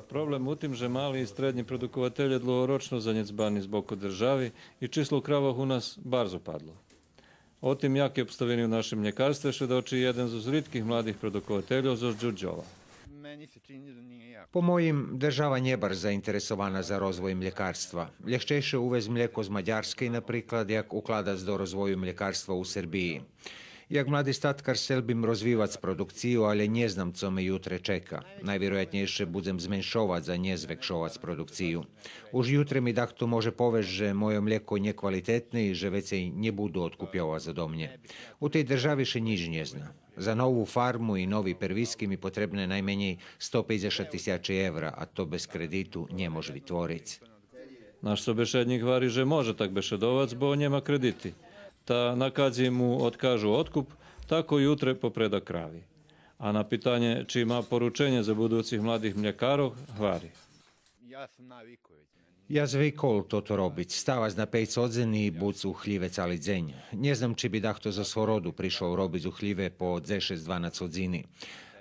Problem u tim, že mali i srednji produkovatelji dlugoročno zanedbani z boku državi i číslo kravah u nas bardzo padlo. O tim, jak je obstaveni u našem mljekarstve, šedoči jedan z ritkih mladih produkovateljov z Đurđova. Po mojim, država nie bar zainteresovana za rozvoj mljekarstva. Ljehčejše uvez mlijeko z Mađarske, napriklad, jak ukladac do rozvoju mljekarstva u Srbiji. Jak mladi statkar selbim rozvívac produkciju, ale nie znam, co me jutre čeka. Najvjerojatnejše budem zmenšovat za nie zvekšovac produkciju. Už jutre mi dahto može poveš, že moje mlijeko nje kvalitetne i že vecej nie budu otkupjova za domnje. U tej državi še nič nie zna. Za novu farmu i novi perviski mi potrebne najmenje 150.000 evra, a to bez kreditu nie može vytvoriť. Naš sobešednik vari, že može tak bešedovac, bo njema krediti. Ta na kadzi mu odkažu otkup, tako jutre popreda kravi. A na pitanje či ima poručenje za buducih mladih mljekarov, hvari. Ja zvykol toto robiť. Stávať na 5 odzení i buc u chljive cali dzeň. Nie znam, či by dahto zo svorodu prišao robiť u chljive po 10-12 odzini.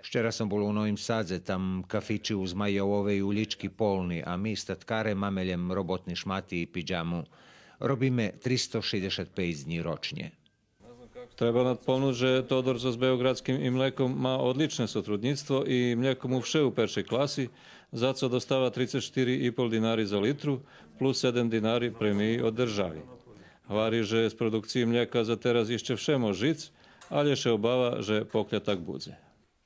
Včera som bol u Novim Sadze, tam kafiči uz Majovove i ulički polni, a mi statkare mameljem robotni šmati i pidžamu. Robíme 365 dní ročne. Treba nadpomnúť, že Todor so s Beogradským i mlekom má odličné sotrudníctvo i mlijeko mu vše u peršej klasi, za co dostáva 34,5 dinári za litru plus 7 dinári premiji od državi. Hvari, že z produkciji mlijeka za teraz ešte vše može žic, ale še obava, že pokľa tak bude.